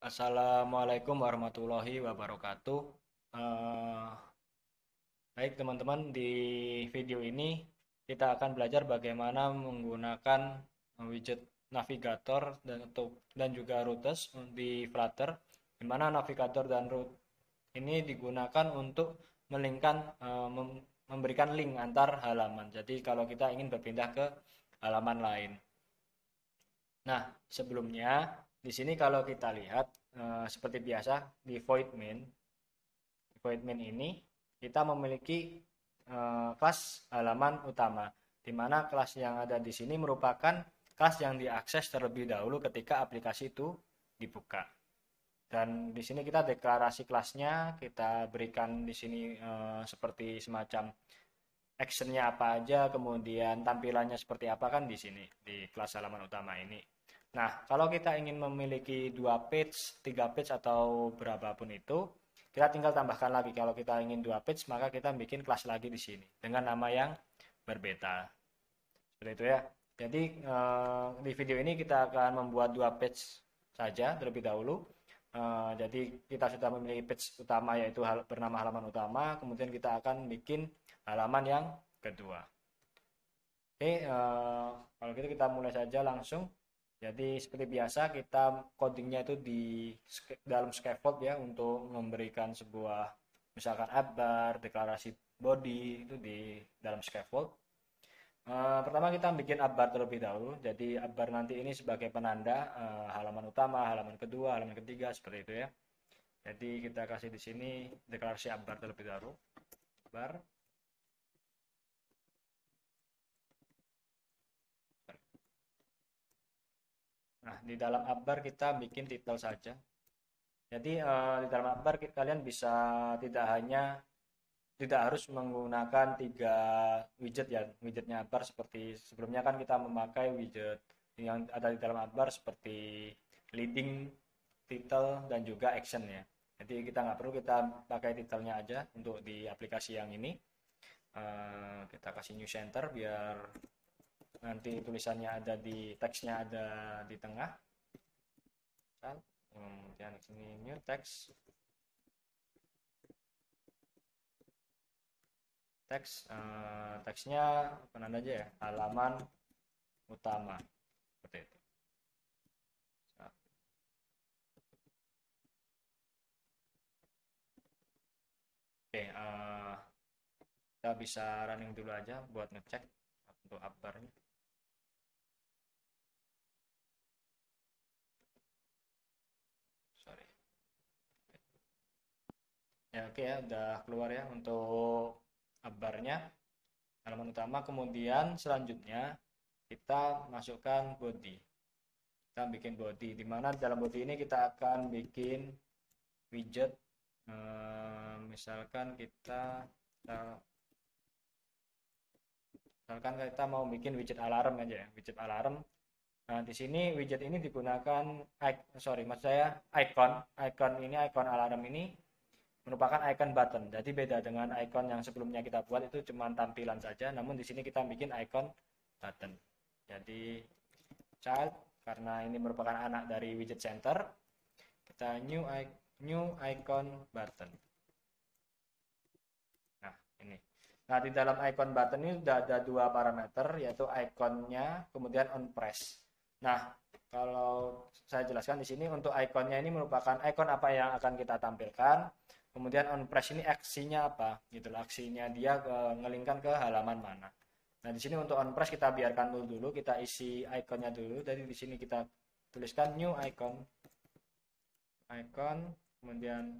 Assalamualaikum warahmatullahi wabarakatuh. Eh, Baik teman-teman, di video ini kita akan belajar bagaimana menggunakan widget navigator dan juga rutes di Flutter, di mana navigator dan root ini digunakan untuk melingkan memberikan link antar halaman. Jadi kalau kita ingin berpindah ke halaman lain. Nah, sebelumnya di sini kalau kita lihat seperti biasa di void main ini kita memiliki kelas halaman utama, di mana kelas yang ada di sini merupakan kelas yang diakses terlebih dahulu ketika aplikasi itu dibuka. Dan di sini kita deklarasi kelasnya, kita berikan di sini seperti semacam actionnya apa aja, kemudian tampilannya seperti apa kan di sini di kelas halaman utama ini. Nah, kalau kita ingin memiliki 2 page, 3 page atau berapapun itu, kita tinggal tambahkan lagi. Kalau kita ingin 2 page, maka kita bikin kelas lagi di sini dengan nama yang berbeda. Seperti itu ya. Jadi di video ini kita akan membuat 2 page saja terlebih dahulu. Jadi kita sudah memiliki page utama yaitu bernama halaman utama, kemudian kita akan bikin halaman yang kedua. Oke, kalau gitu kita mulai saja langsung. Jadi seperti biasa kita codingnya itu di dalam scaffold ya untuk memberikan sebuah misalkan app bar, deklarasi body itu di dalam scaffold. Pertama kita bikin app bar terlebih dahulu. Jadi app bar nanti ini sebagai penanda halaman utama, halaman kedua, halaman ketiga seperti itu ya. Jadi kita kasih di sini deklarasi app bar terlebih dahulu. Bar. Nah, di dalam app bar kita bikin title saja. Jadi di dalam app bar kalian bisa tidak hanya tidak harus menggunakan 3 widget ya, widgetnya app bar seperti sebelumnya kan kita memakai widget yang ada di dalam app bar seperti leading, title dan juga action ya. Jadi kita nggak perlu, kita pakai titelnya aja untuk di aplikasi yang ini. Kita kasih new center biar nanti tulisannya ada di teksnya ada di tengah. Kemudian sini new text, teksnya apa aja ya, halaman utama seperti itu. Oke, kita bisa running dulu aja buat ngecek untuk app bar-nya. Sorry. Ya oke ya, udah keluar ya untuk app bar-nya, halaman utama. Kemudian selanjutnya kita masukkan body. Kita bikin body, di mana dalam body ini kita akan bikin widget. Misalkan kita mau bikin widget alarm aja ya, widget alarm. Nah, di sini widget ini digunakan, maksud saya icon ini, icon alarm ini merupakan icon button. Jadi beda dengan icon yang sebelumnya kita buat itu cuma tampilan saja, namun di sini kita bikin icon button. Jadi child, karena ini merupakan anak dari widget center, kita new icon button. Nah, ini. Nah, di dalam icon button ini sudah ada 2 parameter, yaitu ikonnya, kemudian on press. Nah, kalau saya jelaskan di sini untuk ikonnya ini merupakan ikon apa yang akan kita tampilkan. Kemudian on press ini aksinya apa? Gitu loh, aksinya dia ngelingkan ke halaman mana. Nah, di sini untuk on press kita biarkan dulu, kita isi ikonnya dulu. Jadi di sini kita tuliskan new icon. Icon, kemudian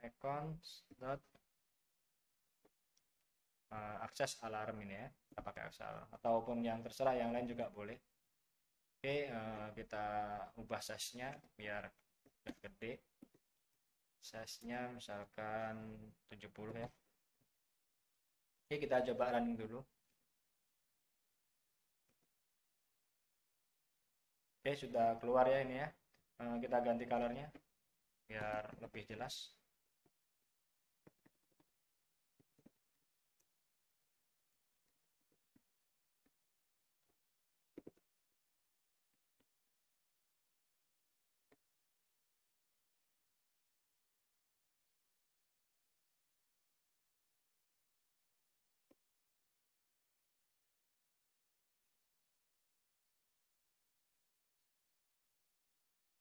icons dot akses alarm ini ya, kita pakai akses alarm ataupun yang terserah yang lain juga boleh. Oke, kita ubah size-nya biar gede, size-nya misalkan 70 ya. Oke, kita coba running dulu. Oke, sudah keluar ya ini ya. Kita ganti colornya biar lebih jelas.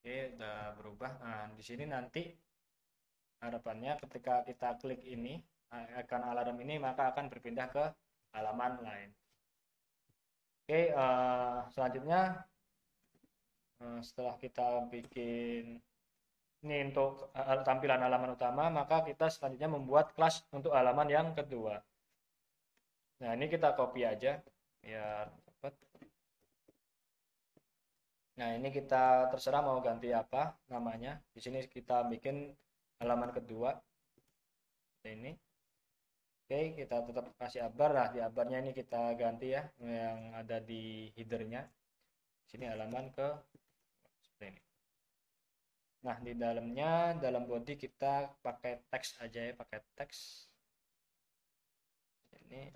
Oke, udah berubah. Nah, di sini nanti harapannya ketika kita klik ini, icon alarm ini, maka akan berpindah ke halaman lain. Oke, selanjutnya setelah kita bikin ini untuk tampilan halaman utama, maka kita selanjutnya membuat kelas untuk halaman yang kedua. Nah, ini kita copy aja biar cepat. Nah, ini kita terserah mau ganti apa namanya. Di sini kita bikin halaman kedua. Ini. Oke, kita tetap kasih abar. Nah, di abarnya ini kita ganti ya yang ada di headernya. Sini halaman ke seperti ini. Nah, di dalamnya, dalam body kita pakai teks aja ya, pakai teks. Ini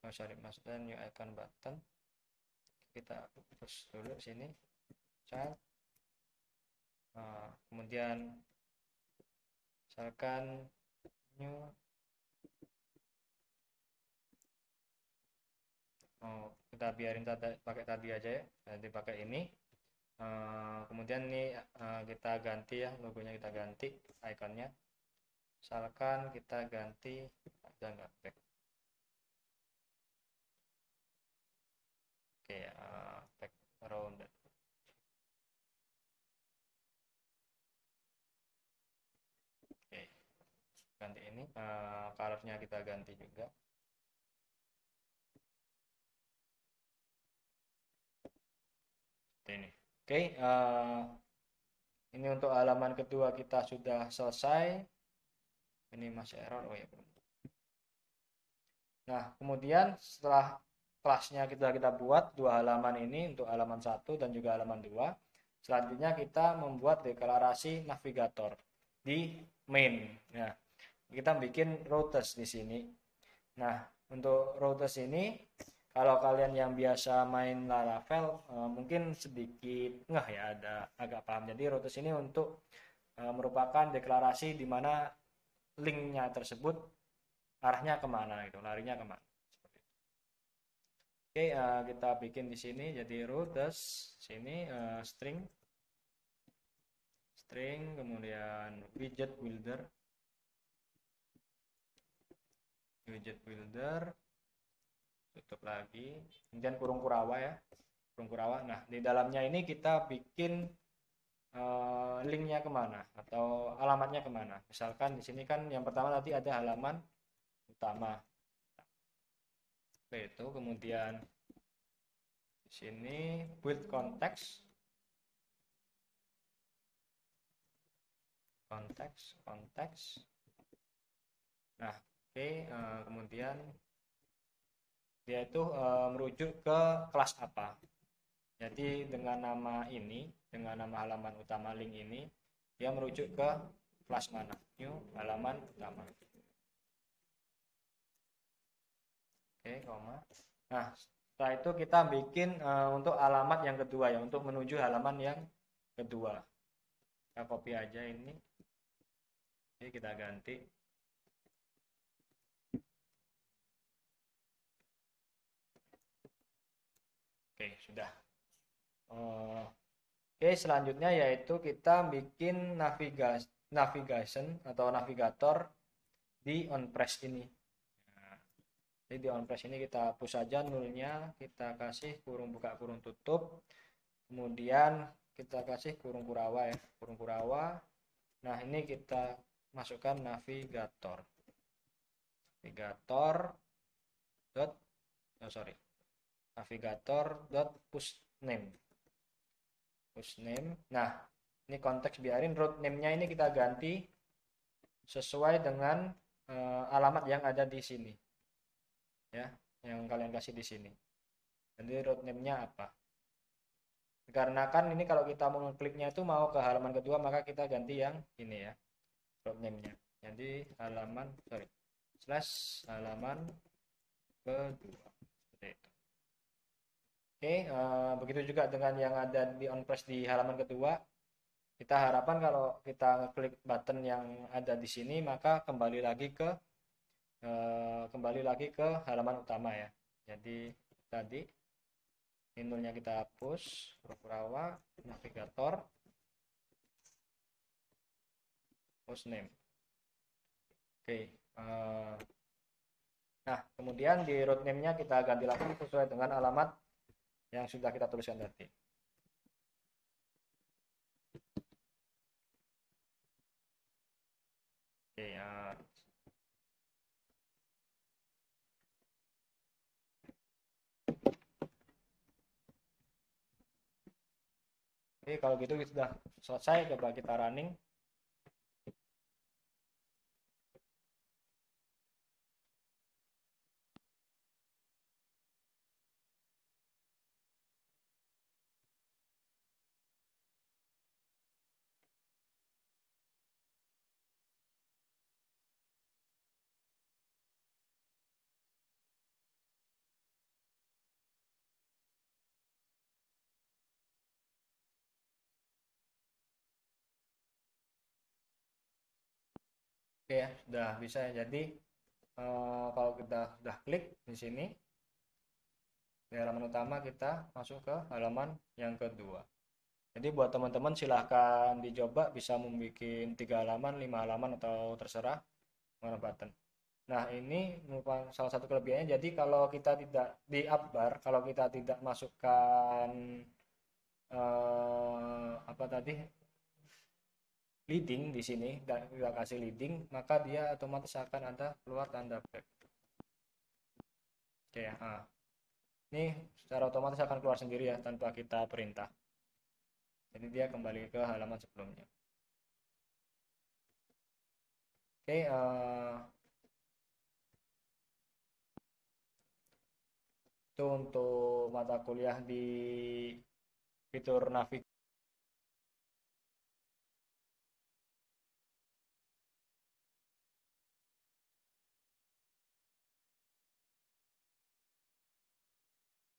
sorry, maksudnya new icon button. Kita push dulu sini, child. Kemudian misalkan new, kita biarin pakai tadi aja ya, nanti pakai ini. Kemudian ini kita ganti ya, logonya kita ganti, ikonnya misalkan kita ganti ada nggak back. Oke, background. Oke, ganti ini, colornya kita ganti juga. Ini. Oke, ini untuk halaman kedua kita sudah selesai. Ini masih error, oh ya belum. Nah, kemudian setelah kelasnya kita buat dua halaman ini untuk halaman 1 dan juga halaman 2. Selanjutnya kita membuat deklarasi navigator di main. Nah, kita bikin routes di sini. Nah, untuk routes ini kalau kalian yang biasa main Laravel mungkin sedikit ngeh ya, ada agak paham. Jadi routes ini untuk merupakan deklarasi di mana linknya tersebut arahnya kemana gitu, larinya kemana. Seperti itu. Oke, kita bikin di sini jadi routes sini string, kemudian widget builder, tutup lagi, kemudian kurung kurawa ya, kurung kurawa. Nah, di dalamnya ini kita bikin linknya kemana atau alamatnya kemana. Misalkan di sini kan yang pertama tadi ada halaman utama. Oke, itu kemudian di sini build context, Nah, oke, kemudian dia itu merujuk ke kelas apa. Jadi dengan nama ini, dengan nama halaman utama link ini, dia merujuk ke kelas mana? New halaman utama. Oke, koma. Nah, setelah itu kita bikin untuk alamat yang kedua ya, untuk menuju halaman yang kedua. Kita copy aja ini. Oke, kita ganti. Oke, sudah. Oke, selanjutnya yaitu kita bikin navigation atau navigator di onPress ini. Nah, jadi di onPress ini kita hapus saja nulnya, kita kasih kurung buka kurung tutup, kemudian kita kasih kurung kurawa ya, kurung kurawa. Nah, ini kita masukkan navigator dot push name. Nah, ini konteks biarin, route name-nya ini kita ganti sesuai dengan alamat yang ada di sini. Ya, yang kalian kasih di sini. Jadi route name-nya apa? Karena kan ini kalau kita mau ngekliknya itu mau ke halaman kedua, maka kita ganti yang ini ya, route name-nya. Jadi halaman kedua. Seperti itu. Oke, begitu juga dengan yang ada di onPress di halaman kedua. Kita harapkan kalau kita ngeklik button yang ada di sini, maka kembali lagi ke halaman utama ya. Jadi tadi Menunya kita hapus, huruf rawa, navigator, hostname. Oke. Nah, kemudian di root name-nya kita ganti lagi sesuai dengan alamat yang sudah kita tuliskan tadi. Oke, Oke, kalau gitu sudah selesai, coba kita running. Oke ya, sudah bisa ya. Jadi kalau kita sudah klik di sini di halaman utama, kita masuk ke halaman yang kedua. Jadi buat teman-teman silahkan dicoba, bisa membuat 3 halaman, 5 halaman atau terserah mana button. Nah, ini merupakan salah satu kelebihannya. Jadi kalau kita tidak di up bar, kalau kita tidak masukkan apa tadi, leading di sini dan kita kasih leading, maka dia otomatis akan ada keluar tanda back. Oke ya. Ini secara otomatis akan keluar sendiri ya tanpa kita perintah. Jadi dia kembali ke halaman sebelumnya. Oke, itu untuk mata kuliah di fitur navigasi